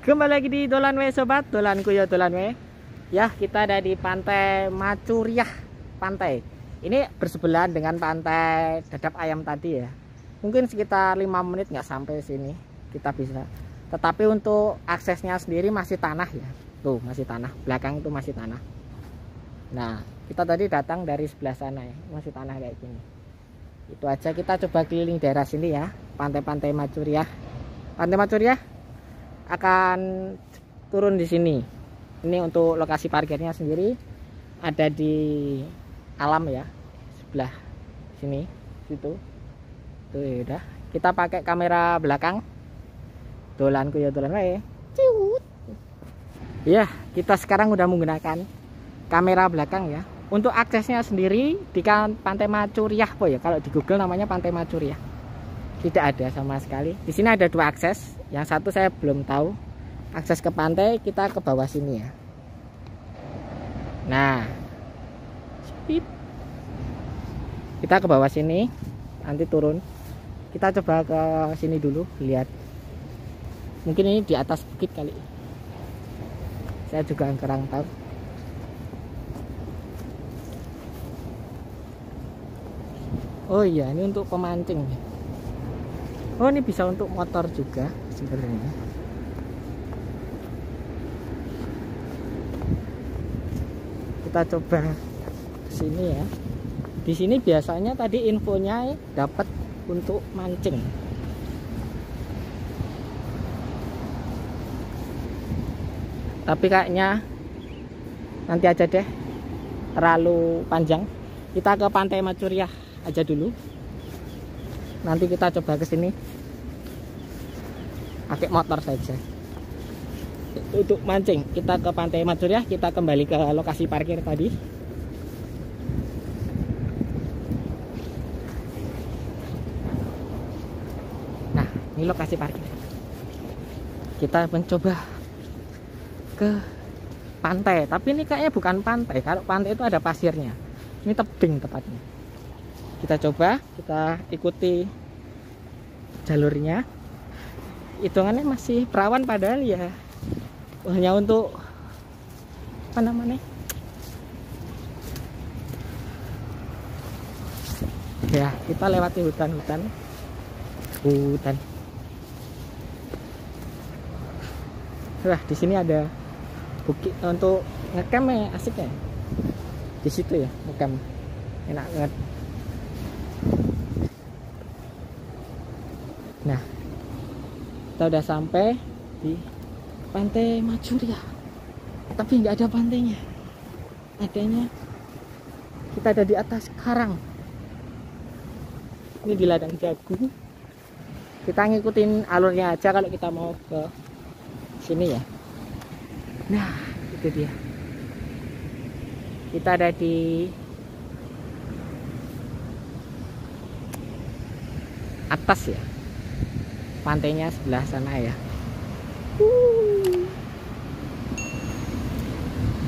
Kembali lagi di Dolan We sobat, dolanku ya dolan we. Ya, kita ada di Pantai Macuriah. Pantai ini bersebelahan dengan Pantai Dadap Ayam tadi ya. Mungkin sekitar 5 menit nggak sampai sini kita bisa. Tetapi untuk aksesnya sendiri masih tanah ya. Tuh, masih tanah. Belakang itu masih tanah. Nah, kita tadi datang dari sebelah sana ya. Masih tanah kayak gini. Itu aja, kita coba keliling daerah sini ya. Pantai-pantai Macuriah. Pantai Macuriah akan turun di sini. Ini untuk lokasi parkirnya sendiri ada di alam ya, sebelah sini, situ. Tuh ya udah. Kita pakai kamera belakang. Dolanku ya dolan wae. Ciut. Ya, kita sekarang udah menggunakan kamera belakang ya. Untuk aksesnya sendiri di Pantai Macuriah ya. Kalau di Google namanya Pantai Macuriah. Tidak ada sama sekali. Di sini ada 2 akses. Yang satu saya belum tahu. Akses ke pantai kita ke bawah sini ya. Nah, kita ke bawah sini, nanti turun. Kita coba ke sini dulu, lihat. Mungkin ini di atas bukit kali. Saya juga kurang tahu. Oh iya, ini untuk pemancing. Oh, ini bisa untuk motor juga sebenarnya. Kita coba sini ya. Di sini biasanya tadi infonya dapat untuk mancing. Tapi kayaknya nanti aja deh, terlalu panjang. Kita ke Pantai Macuriah aja dulu. Nanti kita coba ke sini pakai motor saja. Untuk mancing kita ke Pantai Macuriah, kita kembali ke lokasi parkir tadi. Nah, ini lokasi parkir. Kita mencoba ke pantai, tapi ini kayaknya bukan pantai. Kalau pantai itu ada pasirnya. Ini tebing tepatnya. Kita coba, kita ikuti jalurnya. Hitungannya masih perawan padahal ya hanya untuk apa namanya, ya kita lewati hutan. Wah, di sini ada bukit untuk ngecamp ya, asik ya. Di situ ya ngecamp, enak banget. Nah, kita udah sampai di Pantai Macuriah, tapi nggak ada pantainya. Adanya kita ada di atas karang. Ini di ladang jagung. Kita ngikutin alurnya aja kalau kita mau ke sini ya. Nah, itu dia. Kita ada di atas ya. Pantainya sebelah sana ya.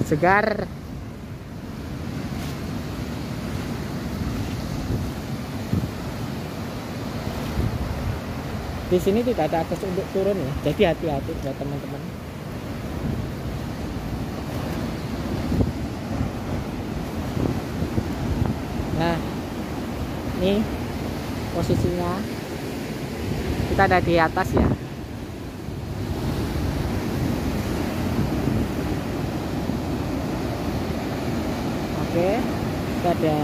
Segar. Di sini tidak ada akses untuk turun ya. Jadi hati-hati buat teman-teman. Nah, ini posisinya. Kita ada di atas ya. Oke, kita ada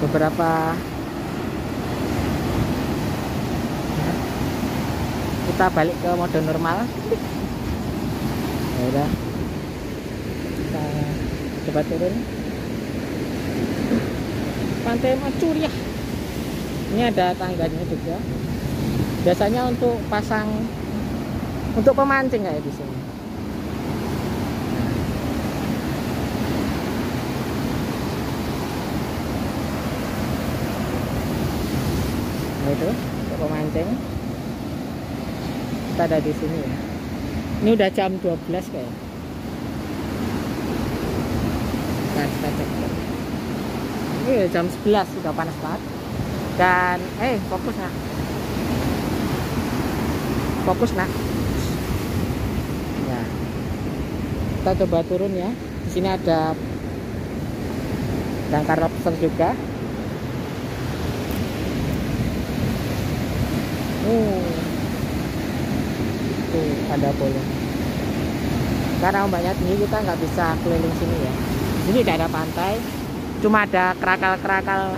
beberapa. Kita balik ke mode normal. Ya udah, kita coba turun. Pantai Macuriah. Ini ada tangganya juga. Biasanya untuk pasang, untuk pemancing kayak di sini. Nah, itu untuk pemancing. Kita ada di sini ya. Ini udah jam 12 kayak. Nah, kita cek. Ini jam 11, sudah panas banget. Dan fokus nak. Kita coba turun ya. Di sini ada jangkar lobster juga. Tuh ada bolong. Karena ombaknya tinggi kita nggak bisa keliling sini ya. Di sini tidak ada pantai, cuma ada kerakal-kerakal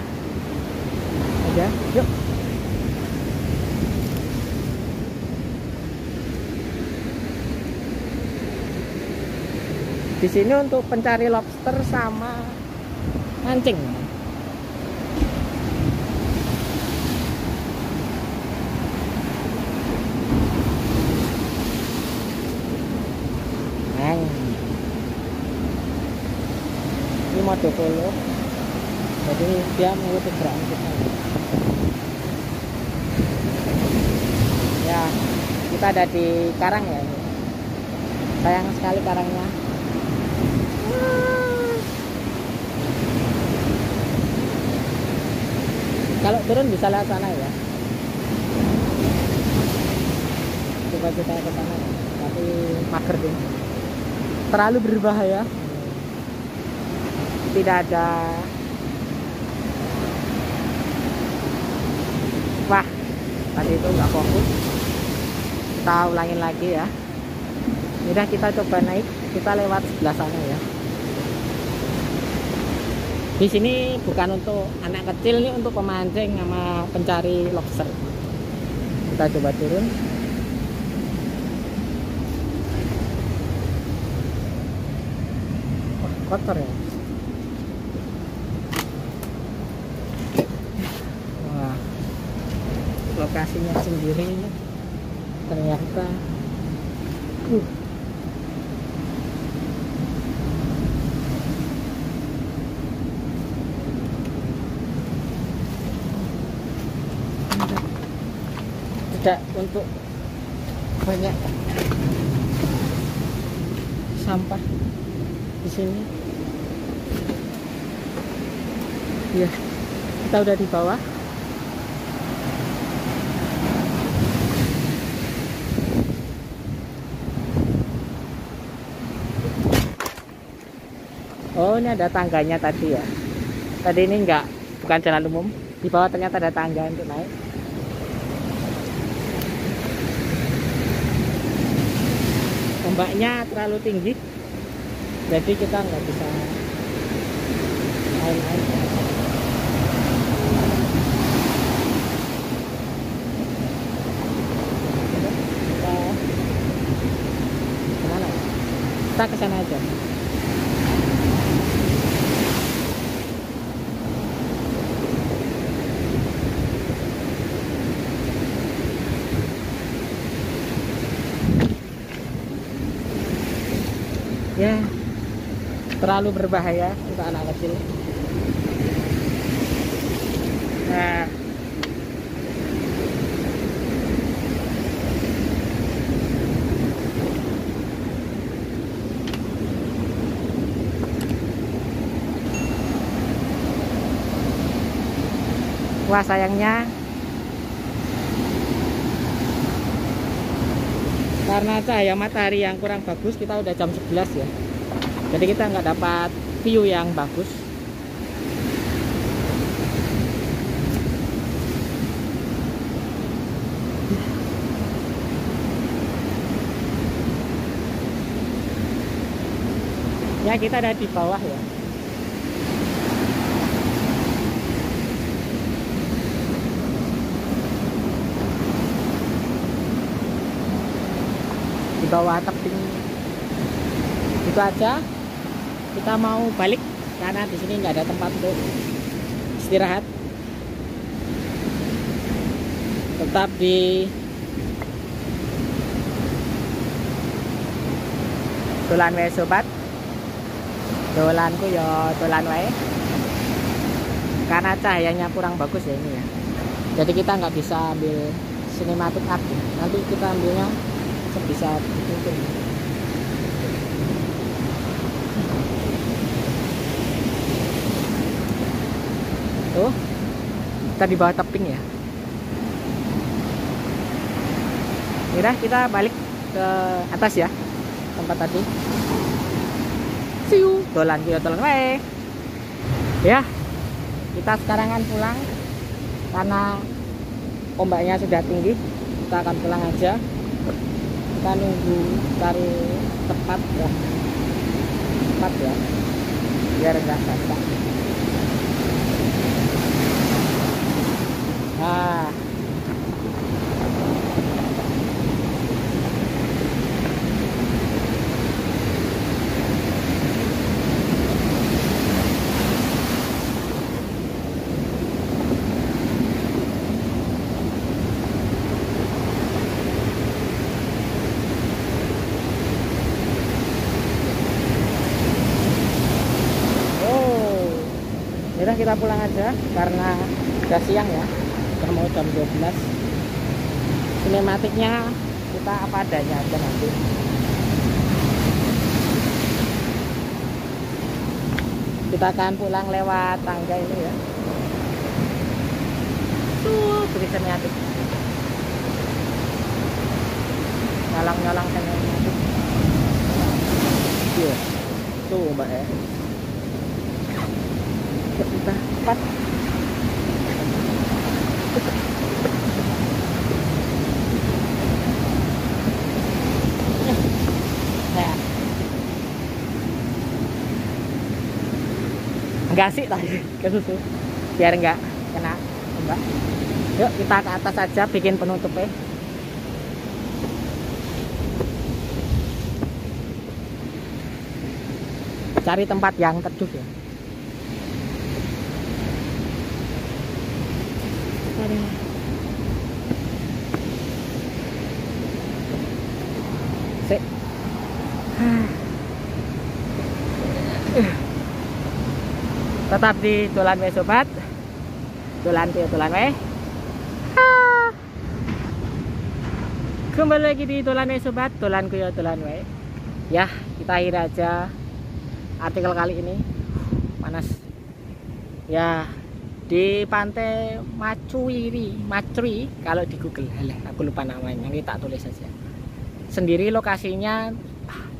aja. Yuk. Di sini untuk pencari lobster sama mancing. Ini mode polo, jadi dia mengikuti gerakan kita. Ya, kita ada di karang ya. Sayang sekali karangnya. Kalau turun bisa lewat sana ya. Coba kita ke sana, tapi mager deh. Terlalu berbahaya. Tidak ada. Wah, tadi itu nggak fokus. Kita ulangin lagi ya. Udah, kita coba naik. Kita lewat sebelah sana ya. Di sini bukan untuk anak kecil, ini untuk pemancing sama pencari lobster. Kita coba turun. Wah, kotor ya. Wah, lokasinya sendiri ternyata. Tidak untuk banyak sampah di sini. Ya, kita udah di bawah. Oh, ini ada tangganya tadi ya. Tadi ini bukan jalan umum. Di bawah ternyata ada tangga untuk naik. Ombaknya terlalu tinggi, jadi kita nggak bisa main-main. Kita kemana? Kita ke sana aja. Ya, terlalu berbahaya untuk anak kecil. Nah, wah, sayangnya karena cahaya matahari yang kurang bagus, kita udah jam 11 ya. Jadi kita nggak dapat view yang bagus. Ya, kita ada di bawah ya. Di bawah tebing itu aja. Kita mau balik karena di sini nggak ada tempat untuk istirahat. Tetap di dolan wae sobat. Dolanku ya dolan wae. Karena cahayanya kurang bagus ya ini ya. Jadi kita nggak bisa ambil cinematic art ya. Nanti kita ambilnya sebisa mungkin. Tuh, kita di bawah tebing ya. Udah, kita balik ke atas ya, tempat tadi. See you. Dolan kuyo dolan wae. Ya. Kita sekarang kan pulang karena ombaknya sudah tinggi. Kita akan pulang aja. Kita nunggu cari tempat ya. Tempat ya. Biar enggak basah. Nah. Yaudah kita pulang aja karena udah siang ya, udah mau jam 12. Sinematiknya kita apa adanya aja nanti. Kita akan pulang lewat tangga ini ya. Tuh beri sinematik, nyolong-nyolong sinematik. Iya, tuh mbak ya. Kita cepat. Nah. Enggak sih tadi ke susu biar enggak kena ombak. Yuk kita ke atas aja bikin penutupnya. Cari tempat yang teduh ya. Sik. Tetap di dolan wae sobat. Dolan wae. Kembali lagi di dolan wae sobat, dolan wae. Ya, kita akhir aja artikel kali ini. Panas. Ya, di pantai Macuri kalau di Google. Alah, aku lupa namanya, ini tak tulis saja. Sendiri lokasinya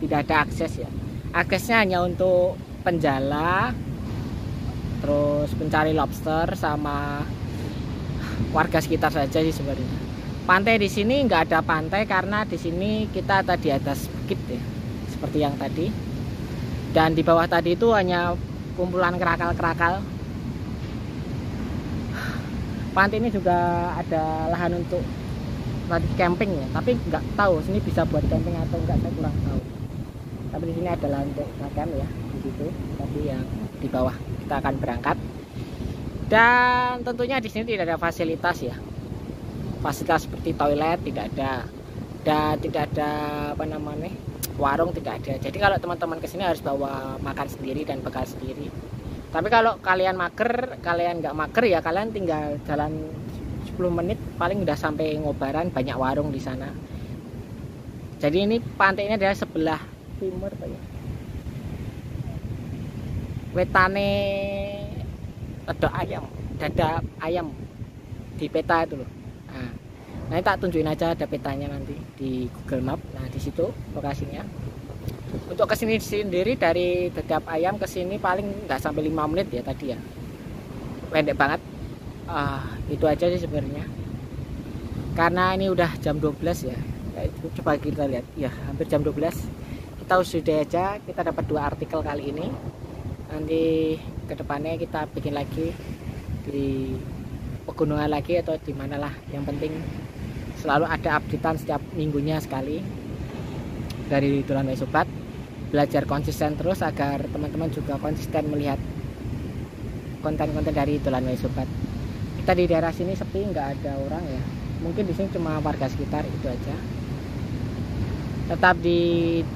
tidak ada akses ya. Aksesnya hanya untuk penjala, terus pencari lobster sama warga sekitar saja sih sebenarnya. Pantai di sini nggak ada pantai karena di sini kita tadi atas bukit ya, seperti yang tadi. Dan di bawah tadi itu hanya kumpulan kerakal-kerakal. Pantai ini juga ada lahan untuk tadi camping ya, tapi nggak tahu sini bisa buat camping atau enggak, saya kurang tahu. Tapi di sini ada lahan untuk camp ya, di situ. Tapi yang di bawah kita akan berangkat. Dan tentunya di sini tidak ada fasilitas ya, fasilitas seperti toilet tidak ada, dan tidak ada apa namanya warung tidak ada. Jadi kalau teman-teman kesini harus bawa makan sendiri dan bekal sendiri. Tapi kalau kalian nggak mager ya kalian tinggal jalan 10 menit paling udah sampai Ngobaran, banyak warung di sana. Jadi ini pantai ini adalah sebelah timur Pak ya. Wetane dada ayam di peta itu loh. Nah, ini tak tunjukin aja ada petanya nanti di Google Map. Nah, di situ lokasinya. Untuk kesini sendiri dari Dadap Ayam ke sini paling nggak sampai 5 menit ya tadi ya, pendek banget. Itu aja sih sebenarnya, karena ini udah jam 12 ya. Coba kita lihat ya, hampir jam 12. Kita sudah aja, kita dapat 2 artikel kali ini. Nanti kedepannya kita bikin lagi di pegunungan lagi atau di mana lah, yang penting selalu ada updatean setiap minggunya sekali dari Dolan Wae Sobat. Belajar konsisten terus agar teman-teman juga konsisten melihat konten-konten dari Dolan Wae Sobat. Kita di daerah sini sepi, nggak ada orang ya, mungkin di sini cuma warga sekitar, itu aja. Tetap di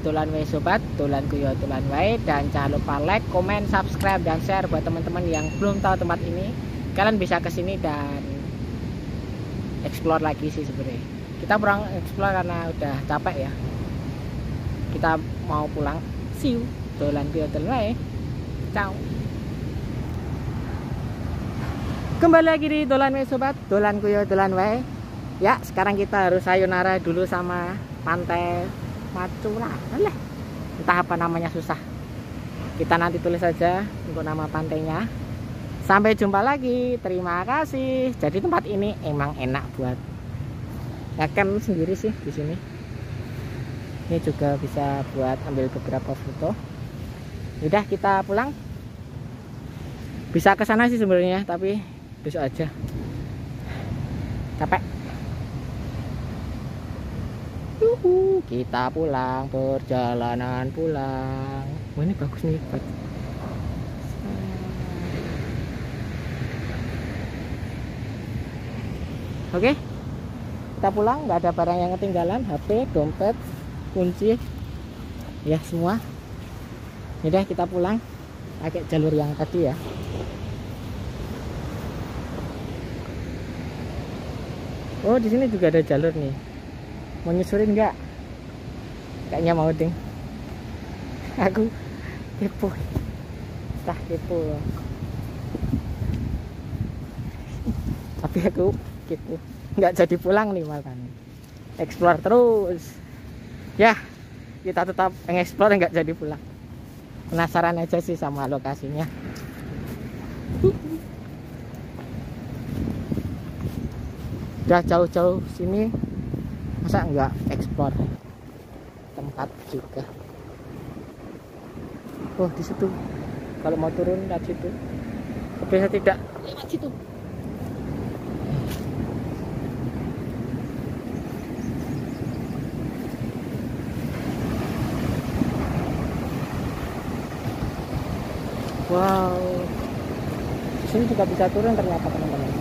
Dolan Wae Sobat, dolan kuyo dolan wae, dan jangan lupa like, komen, subscribe, dan share buat teman-teman yang belum tahu tempat ini. Kalian bisa kesini dan explore lagi sih sebenarnya. Kita kurang explore karena udah capek ya. Kita mau pulang. See you. Dolan kuyo dolan wae. Ciao. Kembali lagi di Dolan Wae Sobat, dolan kuyo dolan wae. Ya, sekarang kita harus sayonara dulu sama pantai Macura. Entah apa namanya, susah. Kita nanti tulis saja untuk nama pantainya. Sampai jumpa lagi. Terima kasih. Jadi tempat ini emang enak buat ngecamp sendiri sih di sini. Ini juga bisa buat ambil beberapa foto. Udah, kita pulang. Bisa ke sana sih sebenarnya, tapi besok aja. Capek. Kita pulang, perjalanan pulang. Wah, ini bagus nih. Oke, kita pulang. Nggak ada barang yang ketinggalan, HP, dompet, kunci, ya semua. Udah, kita pulang pakai jalur yang tadi ya. Oh, di sini juga ada jalur nih. Mau nyusurin nggak? Kayaknya mau ding. Aku kepo. Tah kepo. Tapi aku kepo. Nggak jadi pulang nih malah. Explore terus. Ya, kita tetap mengeksplor, nggak jadi pulang. Penasaran aja sih sama lokasinya. Udah jauh-jauh sini, masa nggak eksplor tempat juga. Oh, di situ. Kalau mau turun lewat situ. Bisa tidak lewat situ. Wow, di sini juga bisa turun ternyata teman-teman.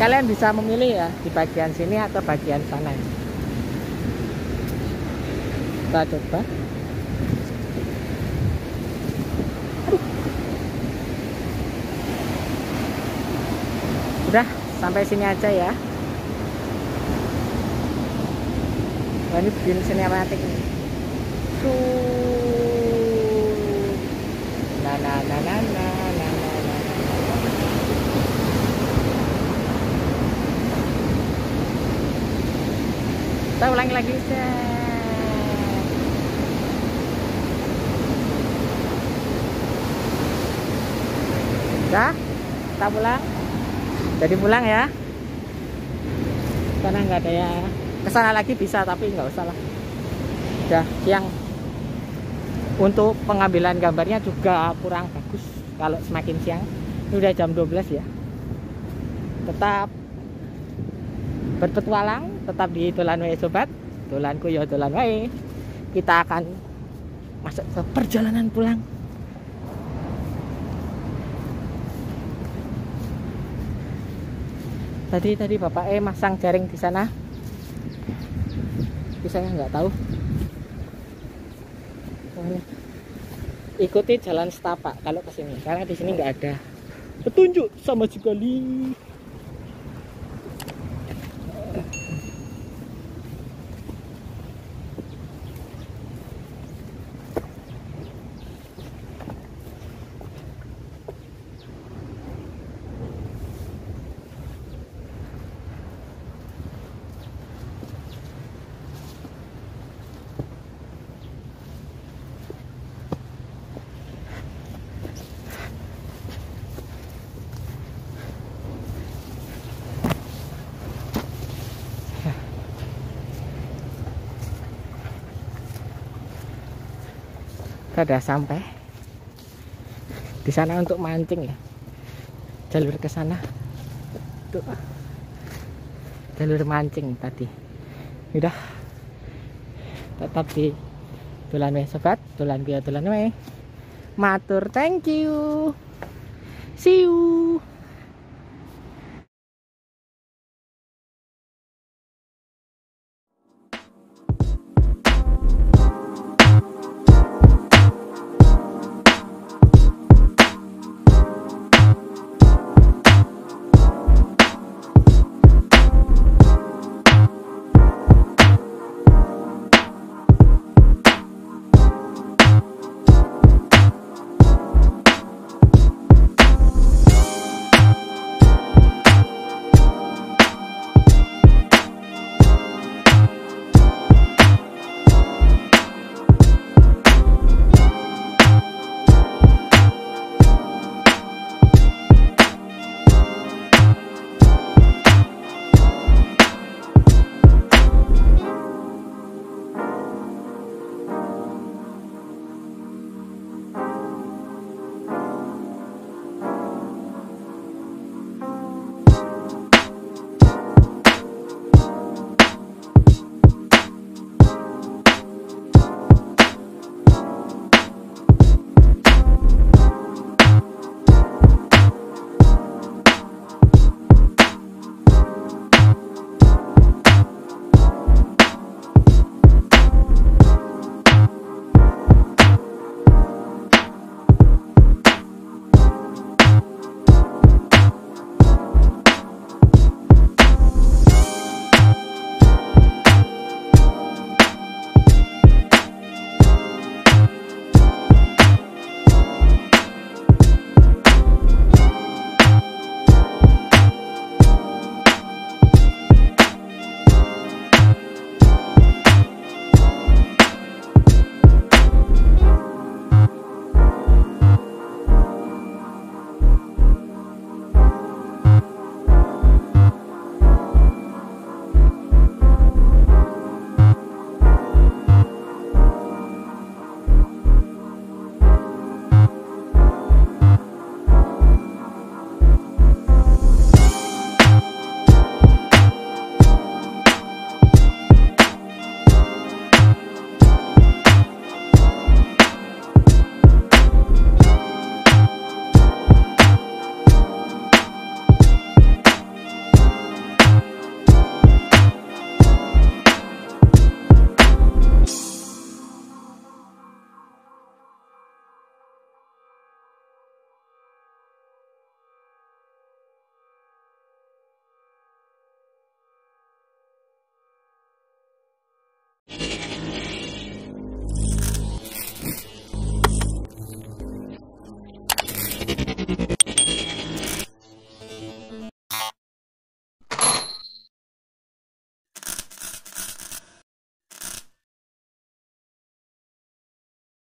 Kalian bisa memilih ya di bagian sini atau bagian sana. Kita coba. Udah, sampai sini aja ya. Nah, ini bikin sinematik nih. Nah, nah, nah, nah, nah, nah, nah. Kita ulangi lagi. Udah, kita pulang. Jadi pulang ya. Karena nggak ada ya. Kesana lagi bisa, tapi nggak usah lah. Udah siang. Untuk pengambilan gambarnya juga kurang bagus kalau semakin siang. Ini udah jam 12 ya. Tetap berpetualang, tetap di Dolan Wae sobat. Dolanku ya dolan wae. Kita akan masuk ke perjalanan pulang. Tadi Bapak masang jaring di sana. Saya nggak tahu. Ikuti jalan setapak kalau ke sini, karena di sini nggak ada petunjuk sama sekali. Kita udah sampai di sana untuk mancing ya. Jalur ke sana tuh, jalur mancing tadi. Udah, tetap di Dolan Wae sobat. Dolan wae. Matur, thank you, see you.